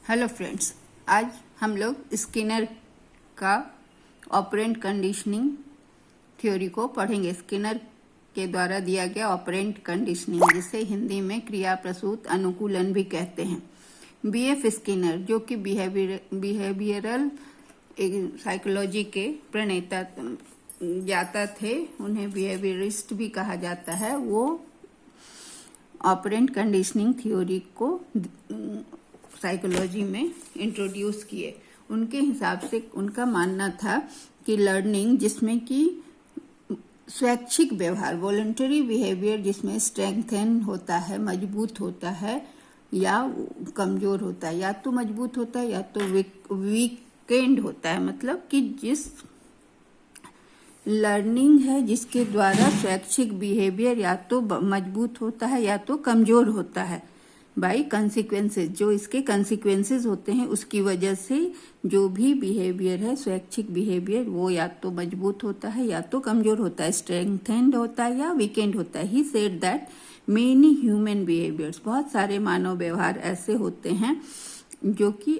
Hello friends, आज हम लोग स्किनर का ऑपरेंट कंडीशनिंग थ्योरी को पढ़ेंगे। स्किनर के द्वारा दिया गया ऑपरेंट कंडीशनिंग, जिसे हिंदी में क्रिया प्रसूत अनुकूलन भी कहते हैं। बीएफ स्किनर, जो कि बिहेवियरल साइकोलॉजी के प्रणेता ज्ञाता थे, उन्हें बिहेवियरिस्ट भी कहा जाता है, वो ऑपरेंट कंडीशनिंग थ्योरी को साइकोलॉजी में इंट्रोड्यूस किए। उनके हिसाब से उनका मानना था कि लर्निंग जिसमें कि स्वैच्छिक व्यवहार, वॉलंटरी बिहेवियर, जिसमें स्ट्रेंथन होता है, मजबूत होता है या कमजोर होता है, या तो मजबूत होता है या तो वीकेंड होता है। मतलब कि जिस लर्निंग है जिसके द्वारा स्वैच्छिक बिहेवियर या तो मजबूत होता है या तो कमजोर होता है, बाई कंसिक्वेंसेज, जो इसके कंसिक्वेंसेज होते हैं उसकी वजह से जो भी बिहेवियर है, स्वैच्छिक बिहेवियर, वो या तो मजबूत होता है या तो कमजोर होता है, स्ट्रेंथेंड होता है या वीकेंड होता है। He said that many human behaviours, बहुत सारे मानव व्यवहार ऐसे होते हैं जो कि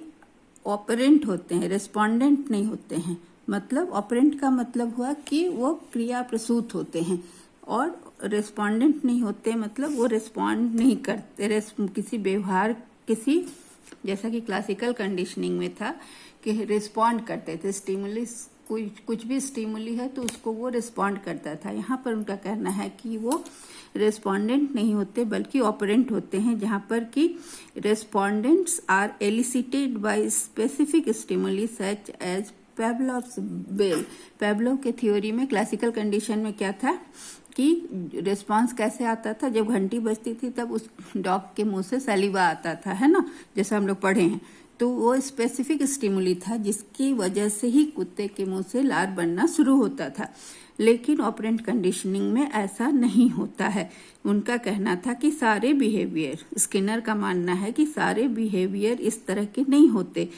ऑपरेंट होते हैं, रेस्पोंडेंट नहीं होते हैं। मतलब ऑपरेंट का मतलब हुआ कि वो क्रिया प्रसूत होते हैं, और रेस्पोंडेंट नहीं होते मतलब वो रेस्पॉन्ड नहीं करते किसी व्यवहार, किसी, जैसा कि क्लासिकल कंडीशनिंग में था कि रिस्पॉन्ड करते थे, स्टिमुली, कुछ भी स्टिमुली है तो उसको वो रिस्पॉन्ड करता था। यहाँ पर उनका कहना है कि वो रेस्पोंडेंट नहीं होते बल्कि ऑपरेंट होते हैं, जहाँ पर कि respondents are elicited by specific stimuli such as Pavlov's bell. Pavlov के थ्योरी में, क्लासिकल कंडीशन में क्या था कि रिस्पांस कैसे आता था, जब घंटी बजती थी तब उस डॉग के मुंह से सलीवा आता था, है ना, जैसा हम लोग पढ़े हैं। तो वो स्पेसिफिक स्टिमुली था जिसकी वजह से ही कुत्ते के मुंह से लार बनना शुरू होता था। लेकिन ऑपरेंट कंडीशनिंग में ऐसा नहीं होता है। उनका कहना था कि सारे बिहेवियर, स्किनर का मानना है कि सारे बिहेवियर इस तरह के नहीं होते।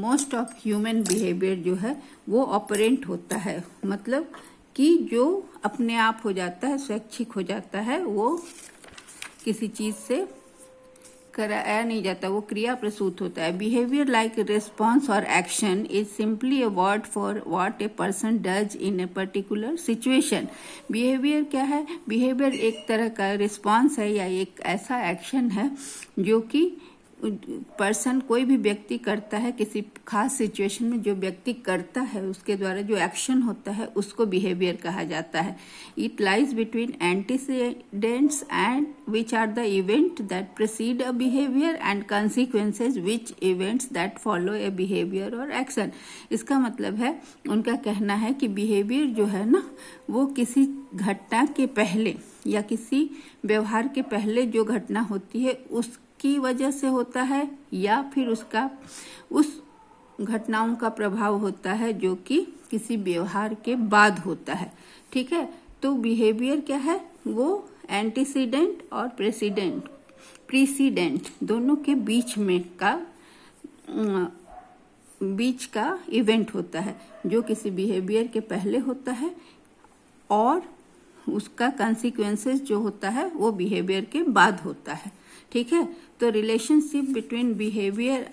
मोस्ट ऑफ ह्यूमन बिहेवियर जो है वो ऑपरेंट होता है, मतलब कि जो अपने आप हो जाता है, स्वैच्छिक हो जाता है, वो किसी चीज से कराया नहीं जाता, वो क्रिया प्रसूत होता है। बिहेवियर लाइक रिस्पॉन्स और action is simply a word for what a person does in a particular situation. Behaviour क्या है? बिहेवियर एक तरह का रिस्पॉन्स है या एक ऐसा एक्शन है जो कि पर्सन, कोई भी व्यक्ति करता है किसी खास सिचुएशन में, जो व्यक्ति करता है उसके द्वारा जो एक्शन होता है उसको बिहेवियर कहा जाता है। It lies between antecedents and which are the event that precede a behaviour and consequences which events that follow a behaviour और एक्शन। इसका मतलब है, उनका कहना है कि बिहेवियर जो है ना, वो किसी घटना के पहले या किसी व्यवहार के पहले जो घटना होती है उस की वजह से होता है, या फिर उसका, उस घटनाओं का प्रभाव होता है जो कि किसी व्यवहार के बाद होता है। ठीक है, तो बिहेवियर क्या है? वो एंटीसीडेंट और प्रीसीडेंट दोनों के बीच का इवेंट होता है, जो किसी बिहेवियर के पहले होता है, और उसका कंसिक्वेंसेस जो होता है वो बिहेवियर के बाद होता है। ठीक है, तो रिलेशनशिप बिटवीन बिहेवियर,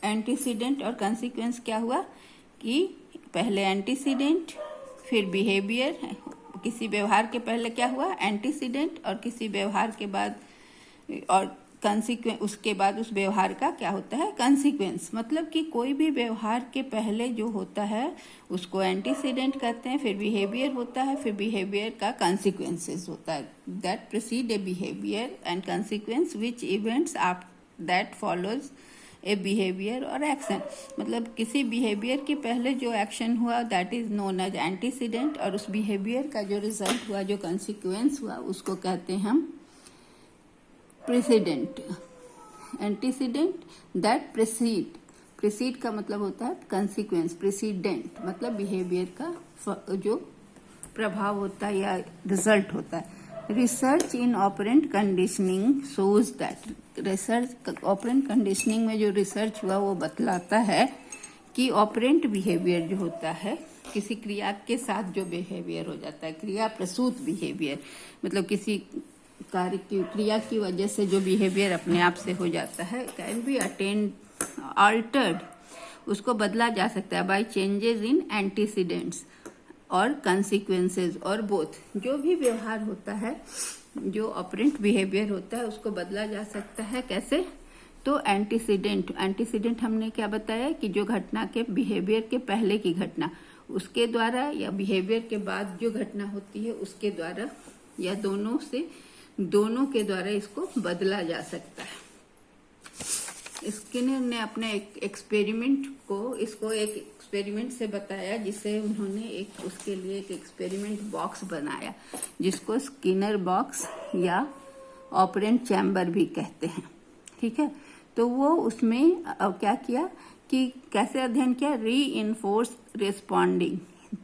एंटीसीडेंट और कंसिक्वेंस क्या हुआ कि पहले एंटीसीडेंट, फिर बिहेवियर, किसी व्यवहार के पहले क्या हुआ? एंटीसीडेंट, और किसी व्यवहार के बाद, और कंसिक्वेंस, उसके बाद उस व्यवहार का क्या होता है? कंसिक्वेंस। मतलब कि कोई भी व्यवहार के पहले जो होता है उसको एंटीसीडेंट कहते हैं, फिर बिहेवियर होता है, फिर बिहेवियर का कंसिक्वेंसेस होता है, that precede a behaviour and consequence which events आप दैट फॉलोज ए बिहेवियर और एक्शन। मतलब किसी बिहेवियर के पहले जो एक्शन हुआ that is known as antecedent, और उस बिहेवियर का जो रिजल्ट हुआ, जो कंसिक्वेंस हुआ, उसको कहते हैं हम प्रेसिडेंट। एंटीसीडेंट दैट प्रीसीड का मतलब होता है कंसिक्वेंस, प्रेसिडेंट मतलब बिहेवियर का जो प्रभाव होता है या रिजल्ट होता है। Research in operant conditioning shows that, research operant conditioning में जो रिसर्च हुआ वो बतलाता है कि ऑपरेंट बिहेवियर जो होता है, किसी क्रिया के साथ जो बिहेवियर हो जाता है, क्रिया प्रसूत बिहेवियर, मतलब किसी कार्य की क्रिया की वजह से जो बिहेवियर अपने आप से हो जाता है, कैन बी अल्टर्ड, उसको बदला जा सकता है बाय चेंजेस इन एंटीसीडेंट्स और कंसिक्वेंसेस, और बोथ। जो भी व्यवहार होता है, जो ऑपरेंट बिहेवियर होता है, उसको बदला जा सकता है। कैसे? तो एंटीसीडेंट हमने क्या बताया कि जो घटना के बिहेवियर के पहले की घटना, उसके द्वारा, या बिहेवियर के बाद जो घटना होती है उसके द्वारा, या दोनों के द्वारा इसको बदला जा सकता है। स्किनर ने अपने एक एक्सपेरिमेंट से बताया, जिसे उन्होंने उसके लिए एक एक्सपेरिमेंट बॉक्स बनाया, जिसको स्किनर बॉक्स या ऑपरेंट चैम्बर भी कहते हैं। ठीक है, तो वो उसमें क्या किया कि कैसे अध्ययन किया,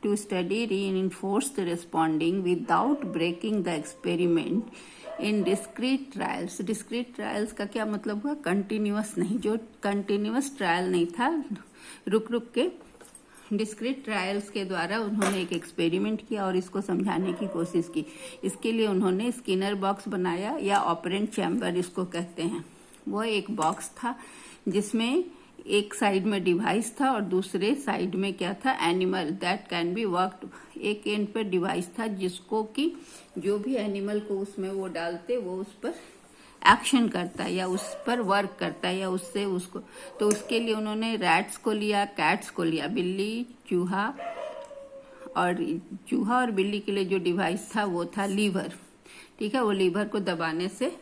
to study reinforced responding without breaking the experiment in discrete trials. Discrete trials का क्या मतलब हुआ? कंटिन्यूअस नहीं, जो कंटिन्यूअस ट्रायल नहीं था, रुक के डिस्क्रीट ट्रायल्स के द्वारा उन्होंने एक एक्सपेरिमेंट किया और इसको समझाने की कोशिश की। इसके लिए उन्होंने स्किनर बॉक्स बनाया, या ऑपरेंट चैम्बर इसको कहते हैं। वो एक बॉक्स था जिसमें एक साइड में डिवाइस था और दूसरे साइड में क्या था, animal that can be worked. एक एंड पर डिवाइस था जिसको कि जो भी एनिमल को उसमें वो डालते, वो उस पर एक्शन करता है या उस पर वर्क करता है, या उससे उसको, तो उसके लिए उन्होंने रैट्स को लिया, कैट्स को लिया, बिल्ली, चूहा और बिल्ली के लिए जो डिवाइस था वो था लीवर। ठीक है, वो लीवर को दबाने से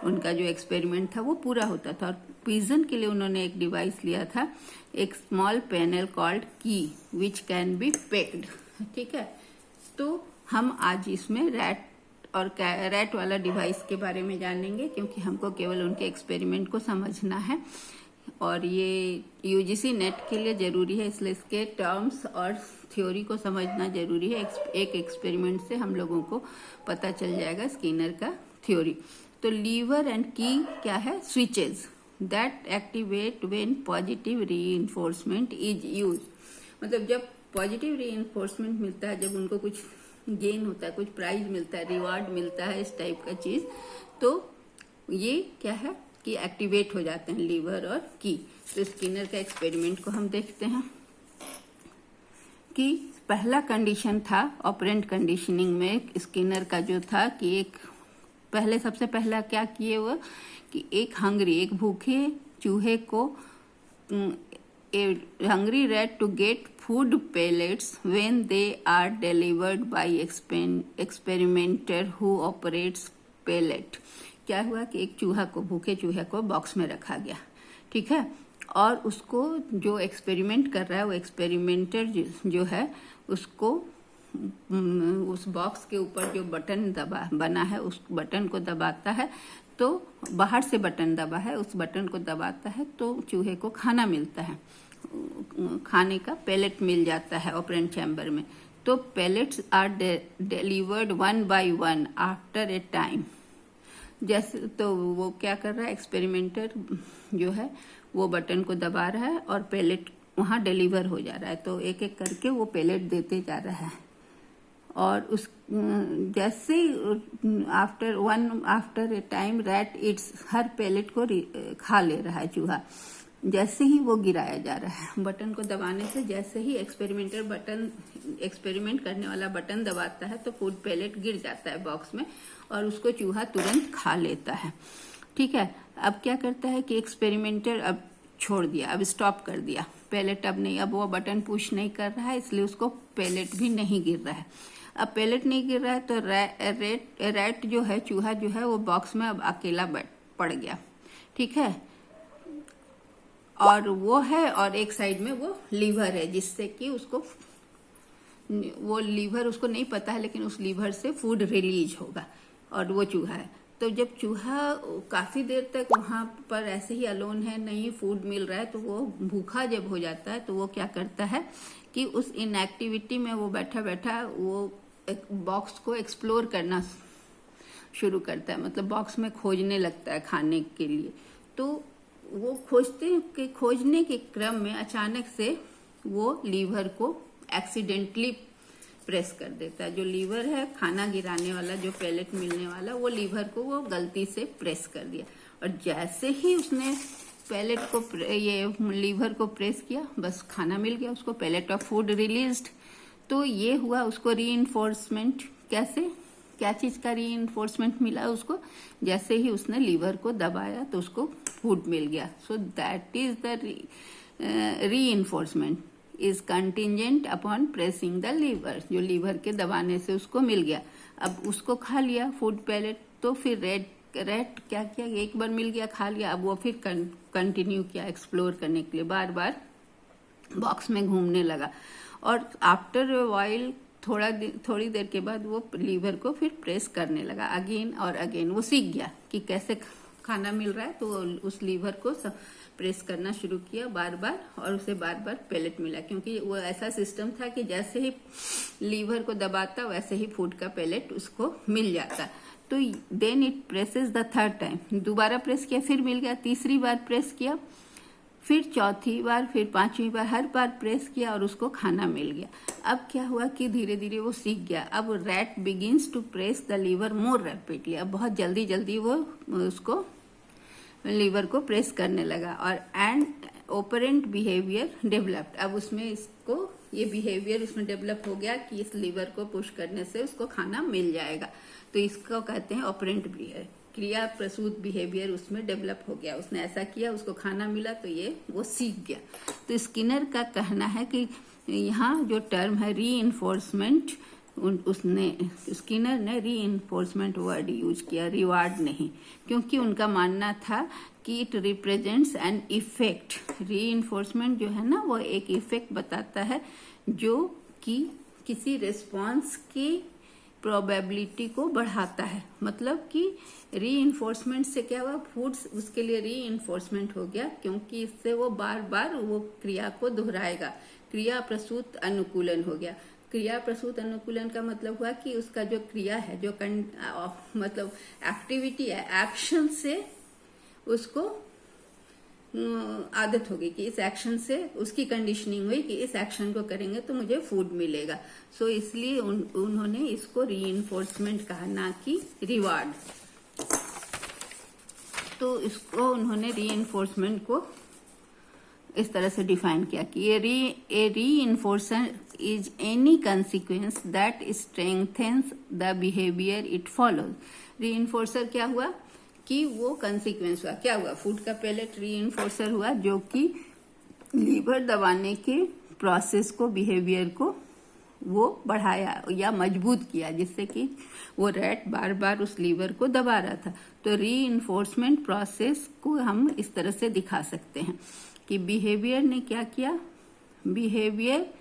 उनका जो एक्सपेरिमेंट था वो पूरा होता था। और पिजन के लिए उन्होंने एक डिवाइस लिया था, एक स्मॉल पैनल कॉल्ड की, विच कैन बी पेक्ड। ठीक है, तो हम आज इसमें रैट वाला डिवाइस के बारे में जानेंगे, क्योंकि हमको केवल उनके एक्सपेरिमेंट को समझना है, और ये यूजीसी नेट के लिए जरूरी है, इसलिए इसके टर्म्स और थ्योरी को समझना जरूरी है। एक एक्सपेरिमेंट से हम लोगों को पता चल जाएगा स्किनर का थ्योरी। तो लीवर एंड की क्या है? Switches that activate when positive reinforcement is use. मतलब जब पॉजिटिव रीइंफोर्समेंट मिलता है, जब उनको कुछ गेन होता है, कुछ प्राइज मिलता है, रिवार्ड मिलता है, इस टाइप का चीज, तो ये क्या है कि एक्टिवेट हो जाते हैं लीवर और की। तो स्किनर का एक्सपेरिमेंट को हम देखते हैं कि पहला कंडीशन था ऑपरेंट कंडीशनिंग में स्किनर का, जो था कि सबसे पहला क्या किए वो कि एक भूखे चूहे को, hungry rat to get food pellets when they are delivered by experimenter who operates pellet. क्या हुआ कि एक भूखे चूहे को बॉक्स में रखा गया। ठीक है, और उसको जो एक्सपेरिमेंट कर रहा है, वो एक्सपेरिमेंटर जो है, उसको उस बॉक्स के ऊपर जो बटन बना है, उस बटन को दबाता है, तो बाहर से बटन दबा है, उस बटन को दबाता है तो चूहे को खाना मिलता है, खाने का पेलेट मिल जाता है ऑपरेंट चैम्बर में। तो pellets are delivered 1 by 1 after a time. जैसे तो वो क्या कर रहा है, एक्सपेरिमेंटर जो है वो बटन को दबा रहा है और पेलेट वहां डिलीवर हो जा रहा है, तो एक एक करके वो पेलेट देते जा रहा है। और उस जैसे after a time rat eats, हर पेलेट को खा ले रहा है चूहा। जैसे ही वो गिराया जा रहा है बटन को दबाने से, जैसे ही एक्सपेरिमेंट करने वाला बटन दबाता है तो फूड पेलेट गिर जाता है बॉक्स में और उसको चूहा तुरंत खा लेता है। ठीक है, अब क्या करता है कि एक्सपेरिमेंटर अब छोड़ दिया, अब स्टॉप कर दिया, पेलेट अब नहीं, अब वो बटन पुश नहीं कर रहा है, इसलिए उसको पेलेट भी नहीं गिर रहा है। अब पेलेट नहीं गिर रहा है तो रैट जो है, चूहा जो है, वो बॉक्स में अब अकेला पड़ गया। ठीक है, और वो है, और एक साइड में वो लीवर है, जिससे कि वो लीवर उसको नहीं पता है, लेकिन उस लीवर से फूड रिलीज होगा, और वो चूहा है। तो जब चूहा काफी देर तक वहां पर ऐसे ही अलोन है, नहीं फूड मिल रहा है, तो वो भूखा जब हो जाता है तो वो क्या करता है कि उस इनएक्टिविटी में वो बैठा बैठा वो बॉक्स को एक्सप्लोर करना शुरू करता है, मतलब बॉक्स में खोजने लगता है खाने के लिए। तो वो खोजने के क्रम में अचानक से वो लीवर को एक्सीडेंटली प्रेस कर देता है। जो लीवर है खाना गिराने वाला, जो पैलेट मिलने वाला, वो लीवर को वो गलती से प्रेस कर दिया, और जैसे ही उसने पैलेट को ये लीवर को प्रेस किया, बस खाना मिल गया उसको, पैलेट ऑफ फूड रिलीज्ड। तो ये हुआ उसको रीइंफोर्समेंट। कैसे, क्या चीज का रीइंफोर्समेंट मिला उसको? जैसे ही उसने लीवर को दबाया तो उसको फूड मिल गया। So that is the reinforcement is contingent upon pressing the lever. जो लीवर के दबाने से उसको मिल गया, अब उसको खा लिया फूड पैलेट। तो फिर रेट क्या किया, एक बार मिल गया खा लिया, अब वो फिर कंटिन्यू किया एक्सप्लोर करने के लिए, बार बार बॉक्स में घूमने लगा। और आफ्टर वाइल थोड़ी देर के बाद वो लीवर को फिर प्रेस करने लगा अगेन और अगेन। वो सीख गया कि कैसे खाना मिल रहा है, तो उस लीवर को प्रेस करना शुरू किया बार बार, और उसे बार बार पैलेट मिला, क्योंकि वो ऐसा सिस्टम था कि जैसे ही लीवर को दबाता वैसे ही फूड का पैलेट उसको मिल जाता। तो then it presses the third time, दोबारा प्रेस किया, फिर मिल गया, तीसरी बार प्रेस किया, फिर चौथी बार, फिर पांचवी बार, हर बार प्रेस किया और उसको खाना मिल गया। अब क्या हुआ कि धीरे धीरे वो सीख गया। अब rat begins to press the lever more rapidly, अब बहुत जल्दी जल्दी वो उसको लीवर को प्रेस करने लगा, और एंड ऑपरेंट बिहेवियर डेवलप्ड। अब उसमें इसको ये बिहेवियर उसमें डेवलप हो गया कि इस लीवर को पुश करने से उसको खाना मिल जाएगा। तो इसको कहते हैं ऑपरेंट बिहेवियर, क्रिया प्रसूत बिहेवियर उसमें डेवलप हो गया। उसने ऐसा किया, उसको खाना मिला, तो ये वो सीख गया। तो स्किनर का कहना है कि यहाँ जो टर्म है रीइंफोर्समेंट, स्किनर ने रीइंफोर्समेंट वर्ड यूज किया, रिवार्ड नहीं, क्योंकि उनका मानना था कि it represents an effect. Reinforcement जो है ना, वो एक इफेक्ट बताता है जो कि किसी रिस्पॉन्स की प्रोबेबिलिटी को बढ़ाता है। मतलब कि रीइंफोर्समेंट से क्या हुआ, फूड्स उसके लिए रीइंफोर्समेंट हो गया, क्योंकि इससे वो बार बार वो क्रिया को दोहराएगा। क्रिया प्रसूत अनुकूलन हो गया। क्रिया प्रसूत अनुकूलन का मतलब हुआ कि उसका जो क्रिया है, जो मतलब एक्टिविटी है, एक्शन से उसको आदत होगी कि इस एक्शन से उसकी कंडीशनिंग हुई कि इस एक्शन को करेंगे तो मुझे फूड मिलेगा। सो इसलिए उन्होंने इसको रीइंफोर्समेंट कहा, ना कि रिवार्ड। तो इसको उन्होंने रीइंफोर्समेंट को इस तरह से डिफाइन किया कि a reinforcer is any consequence that strengthens the behaviour it follows. Reinforcer क्या हुआ कि वो कंसिक्वेंस हुआ, क्या हुआ, फूड का पैलेट रीइंफोर्सर हुआ, जो कि लीवर दबाने के प्रोसेस को, बिहेवियर को वो बढ़ाया या मजबूत किया, जिससे कि वो रैट बार बार उस लीवर को दबा रहा था। तो रीइंफोर्समेंट प्रोसेस को हम इस तरह से दिखा सकते हैं कि बिहेवियर ने क्या किया, बिहेवियर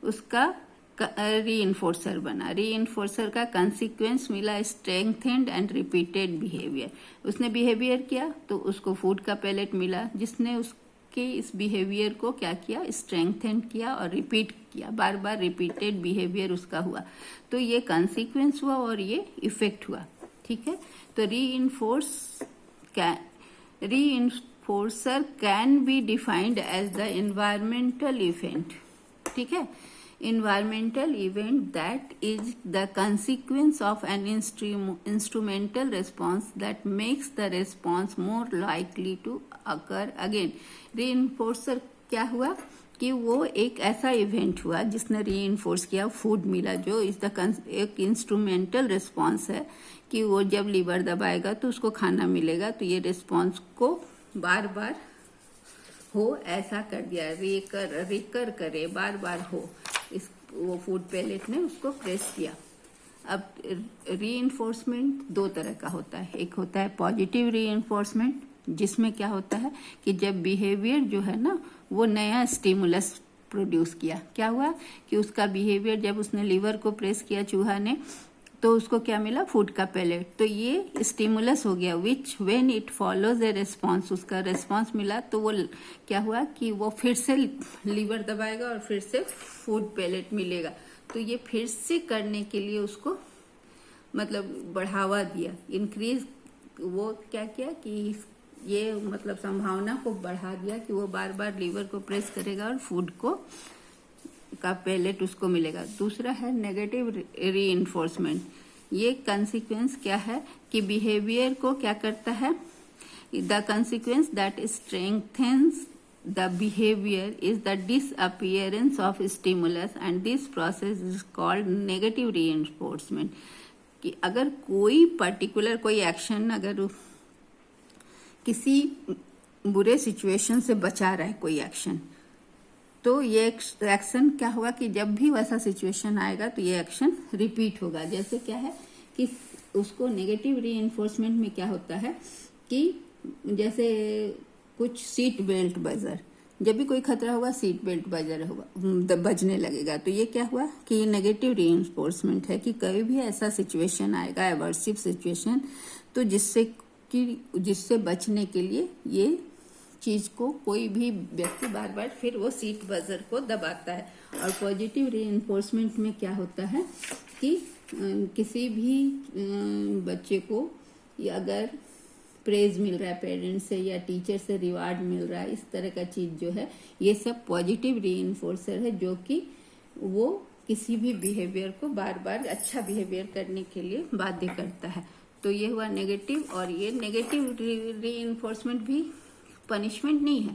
उसका रीइंफोर्सर बना। रीइंफोर्सर का कंसिक्वेंस मिला स्ट्रेंथेंड एंड रिपीटेड बिहेवियर। उसने बिहेवियर किया तो उसको फूड का पैलेट मिला, जिसने उसके इस बिहेवियर को क्या किया, स्ट्रेंथेंड किया और रिपीट किया, बार बार रिपीटेड बिहेवियर उसका हुआ। तो ये कंसिक्वेंस हुआ और ये इफेक्ट हुआ। ठीक है, तो reinforcer can be defined as the environmental event. ठीक है, environmental event that is the consequence of an instrumental response that makes the response more likely to occur again। reinforcer क्या हुआ कि वो एक ऐसा इवेंट हुआ जिसने रीइंफोर्स किया, फूड मिला, जो इस एक इंस्ट्रूमेंटल रिस्पॉन्स है कि वो जब लीवर दबाएगा तो उसको खाना मिलेगा। तो ये रिस्पॉन्स को बार बार हो ऐसा कर दिया, रिकर करे, बार बार हो, इस वो फूड पैलेट ने उसको प्रेस किया। अब रीइंफोर्समेंट दो तरह का होता है, एक होता है पॉजिटिव रीइंफोर्समेंट, जिसमें क्या होता है कि जब बिहेवियर जो है ना वो नया स्टिमुलस प्रोड्यूस किया, क्या हुआ कि उसका बिहेवियर, जब उसने लीवर को प्रेस किया चूहा ने, तो उसको क्या मिला, फूड का पैलेट। तो ये स्टिमुलस हो गया, विच when it follows A response, उसका रेस्पॉन्स मिला तो वो क्या हुआ कि वो फिर से लीवर दबाएगा और फिर से फूड पैलेट मिलेगा। तो ये फिर से करने के लिए उसको मतलब बढ़ावा दिया, इंक्रीज, वो क्या किया कि ये मतलब संभावना को बढ़ा दिया कि वो बार बार लीवर को प्रेस करेगा और फूड को का पैलेट उसको मिलेगा। दूसरा है नेगेटिव रीइंफोर्समेंट। ये कंसिक्वेंस क्या है कि बिहेवियर को क्या करता है, the consequence that strengthens the behaviour is the disappearance of stimulus and this process is called negative reinforcement. कि अगर कोई पर्टिकुलर कोई एक्शन अगर किसी बुरे सिचुएशन से बचा रहा है कोई एक्शन, तो ये एक्शन क्या होगा कि जब भी वैसा सिचुएशन आएगा तो ये एक्शन रिपीट होगा। जैसे क्या है कि उसको नेगेटिव रीइंफोर्समेंट में क्या होता है कि जैसे कुछ सीट बेल्ट बजर, जब भी कोई खतरा होगा सीट बेल्ट बजर होगा, बजने लगेगा, तो ये क्या हुआ कि ये नेगेटिव रीइंफोर्समेंट है कि कभी भी ऐसा सिचुएशन आएगा एवर्सिव सिचुएशन, तो जिससे बचने के लिए ये चीज को कोई भी व्यक्ति बार बार फिर वो सीट बजर को दबाता है। और पॉजिटिव रीइंफोर्समेंट में क्या होता है कि किसी भी बच्चे को अगर प्रेज मिल रहा है पेरेंट्स से या टीचर से रिवार्ड मिल रहा है, इस तरह का चीज जो है ये सब पॉजिटिव रीइंफोर्सर है, जो कि वो किसी भी बिहेवियर को बार बार अच्छा बिहेवियर करने के लिए बाध्य करता है। तो ये हुआ नेगेटिव। और ये नेगेटिव रीइंफोर्समेंट भी पनिशमेंट नहीं है,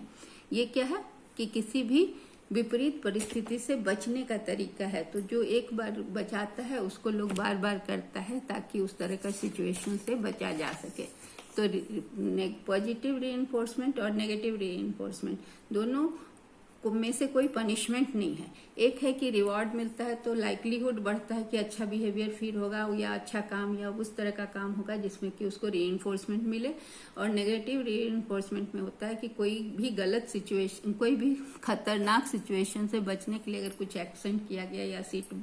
ये क्या है कि किसी भी विपरीत परिस्थिति से बचने का तरीका है। तो जो एक बार बचाता है उसको लोग बार बार करता है ताकि उस तरह का सिचुएशन से बचा जा सके। तो पॉजिटिव रीइंफोर्समेंट और नेगेटिव रीइंफोर्समेंट दोनों में से कोई पनिशमेंट नहीं है। एक है कि रिवॉर्ड मिलता है तो लाइक्लीहुड बढ़ता है कि अच्छा बिहेवियर फिर होगा या अच्छा काम या उस तरह का काम होगा जिसमें कि उसको रीइंफोर्समेंट मिले। और नेगेटिव रीइंफोर्समेंट में होता है कि कोई भी गलत सिचुएशन, कोई भी खतरनाक सिचुएशन से बचने के लिए अगर कुछ एक्शन किया गया या सीट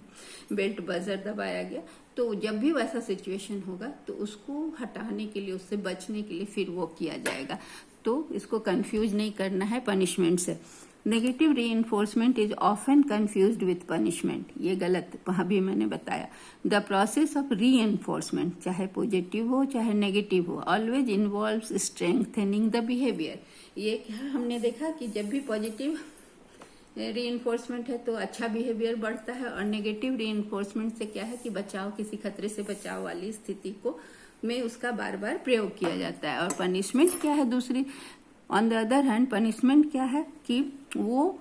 बेल्ट बजर दबाया गया, तो जब भी वैसा सिचुएशन होगा तो उसको हटाने के लिए, उससे बचने के लिए फिर वो किया जाएगा। तो इसको कंफ्यूज नहीं करना है पनिशमेंट से। Negative reinforcement is often confused with punishment, ये गलत वहां भी मैंने बताया। द प्रोसेस ऑफ रीइंफोर्समेंट, चाहे पॉजिटिव हो चाहे नेगेटिव हो, always involves strengthening the behaviour. ये क्या हमने देखा कि जब भी पॉजिटिव रीइंफोर्समेंट है तो अच्छा बिहेवियर बढ़ता है, और नेगेटिव रीइंफोर्समेंट से क्या है कि बचाव, किसी खतरे से बचाव वाली स्थिति को में उसका बार बार प्रयोग किया जाता है। और पनिशमेंट क्या है दूसरी, on the other hand punishment क्या है कि वो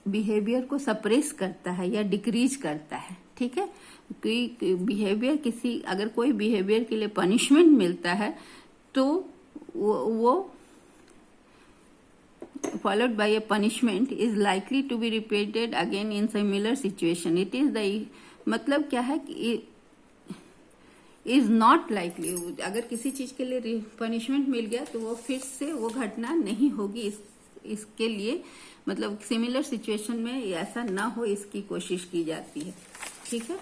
बिहेवियर को सप्रेस करता है या डिक्रीज करता है। ठीक है, कि बिहेवियर किसी, अगर कोई बिहेवियर के लिए पनिशमेंट मिलता है तो वो followed by a punishment is likely to be repeated again in similar situation. It is the, मतलब क्या है कि इज नॉट लाइकली, अगर किसी चीज के लिए पनिशमेंट मिल गया तो वो फिर से वो घटना नहीं होगी। इसके लिए मतलब सिमिलर सिचुएशन में ऐसा ना हो, इसकी कोशिश की जाती है। ठीक है,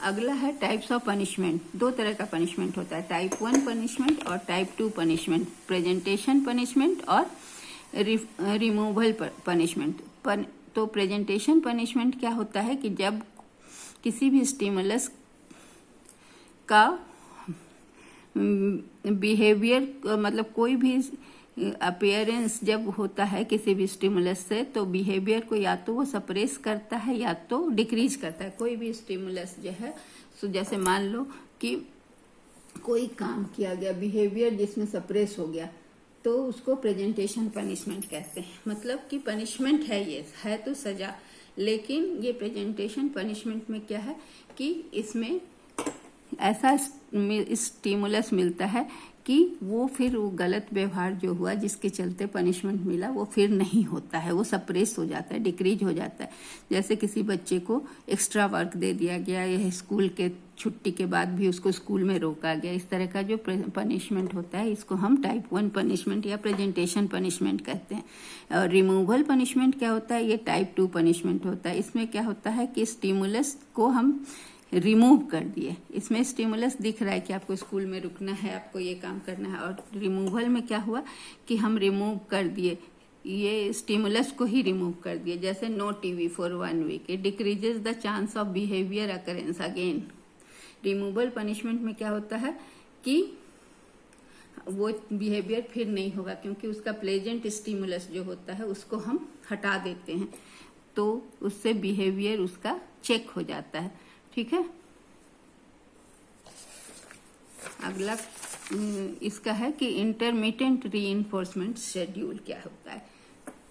अगला है टाइप्स ऑफ पनिशमेंट। दो तरह का पनिशमेंट होता है, टाइप 1 पनिशमेंट और टाइप 2 पनिशमेंट, प्रेजेंटेशन पनिशमेंट और रिमूवल पनिशमेंट। तो प्रेजेंटेशन पनिशमेंट क्या होता है कि जब किसी भी स्टिमुलस का बिहेवियर, मतलब कोई भी अपीयरेंस जब होता है किसी भी स्टिमुलस से, तो बिहेवियर को या तो वो सप्रेस करता है या तो डिक्रीज करता है। कोई भी स्टिमुलस जो है, सो जैसे मान लो कि कोई काम किया गया, बिहेवियर जिसमें सप्रेस हो गया, तो उसको प्रेजेंटेशन पनिशमेंट कहते हैं। मतलब कि पनिशमेंट है, ये है तो सजा, लेकिन ये प्रेजेंटेशन पनिशमेंट में क्या है कि इसमें ऐसा स्टिमुलस मिलता है कि वो फिर वो गलत व्यवहार जो हुआ जिसके चलते पनिशमेंट मिला वो फिर नहीं होता है, वो सप्रेस हो जाता है, डिक्रीज हो जाता है। जैसे किसी बच्चे को एक्स्ट्रा वर्क दे दिया गया या स्कूल के छुट्टी के बाद भी उसको स्कूल में रोका गया, इस तरह का जो पनिशमेंट होता है इसको हम टाइप 1 पनिशमेंट या प्रेजेंटेशन पनिशमेंट कहते हैं। और रिमूवल पनिशमेंट क्या होता है, ये टाइप 2 पनिशमेंट होता है। इसमें क्या होता है कि स्टिमुलस को हम रिमूव कर दिए, इसमें स्टिमुलस दिख रहा है कि आपको स्कूल में रुकना है, आपको ये काम करना है, और रिमूवल में क्या हुआ कि हम रिमूव कर दिए, ये स्टिमुलस को ही रिमूव कर दिए। जैसे no TV for 1 week, it decreases the chance of behaviour occurrence again. Removal punishment में क्या होता है कि वो बिहेवियर फिर नहीं होगा, क्योंकि उसका प्लेजेंट स्टिमुलस जो होता है उसको हम हटा देते हैं। तो उससे बिहेवियर उसका चेक हो जाता है। ठीक है, अगला इसका है कि इंटरमिटेंट रीइंफोर्समेंट शेड्यूल क्या होता है।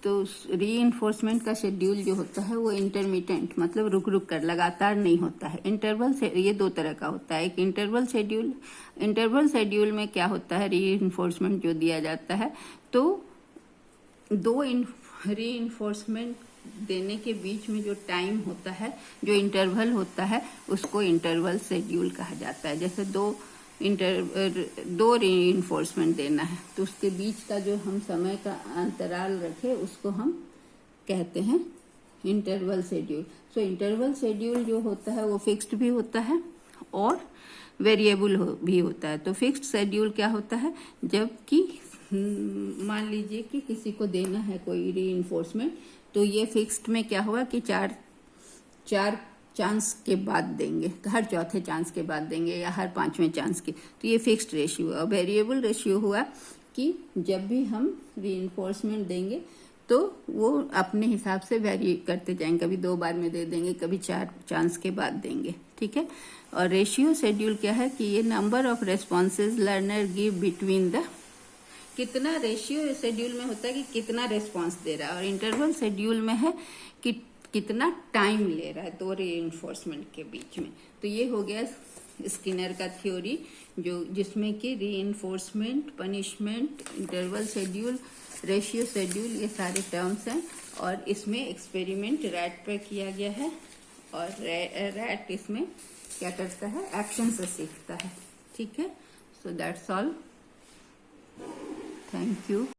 तो रीइंफोर्समेंट का शेड्यूल जो होता है वो इंटरमिटेंट मतलब रुक रुक कर, लगातार नहीं होता है। इंटरवल से ये दो तरह का होता है, एक इंटरवल शेड्यूल। इंटरवल शेड्यूल में क्या होता है, रीइंफोर्समेंट जो दिया जाता है तो दो रीइंफोर्समेंट देने के बीच में जो टाइम होता है, जो इंटरवल होता है, उसको इंटरवल शेड्यूल कहा जाता है। जैसे दो रीइंफोर्समेंट देना है तो उसके बीच का जो हम समय का अंतराल रखे उसको हम कहते हैं इंटरवल शेड्यूल। सो इंटरवल शेड्यूल जो होता है वो फिक्स्ड भी होता है और वेरिएबल भी होता है। तो फिक्स्ड शेड्यूल क्या होता है, जबकि मान लीजिए कि किसी को देना है कोई रीइंफोर्समेंट, तो ये फिक्स्ड में क्या हुआ कि चार चांस के बाद देंगे, हर चौथे चांस के बाद देंगे या हर पांचवें चांस के, तो ये फिक्स्ड रेशियो हुआ। वेरिएबल रेशियो हुआ कि जब भी हम रीइंफोर्समेंट देंगे तो वो अपने हिसाब से वेरी करते जाएंगे, कभी 2 बार में दे देंगे, कभी 4 चांस के बाद देंगे। ठीक है, और रेशियो शेड्यूल क्या है कि ये number of responses learner give between the, कितना रेशियो शेड्यूल में होता है कि कितना रेस्पॉन्स दे रहा है, और इंटरवल शेड्यूल में है कि कितना टाइम ले रहा है दो रीइंफोर्समेंट के बीच में। तो ये हो गया स्किनर का थ्योरी, जो जिसमें कि reinforcement, punishment, interval schedule, ratio schedule, ये सारे टर्म्स हैं। और इसमें एक्सपेरिमेंट रैट पे किया गया है और रैट इसमें क्या करता है, एक्शन से सीखता है। ठीक है, so that's all, thank you.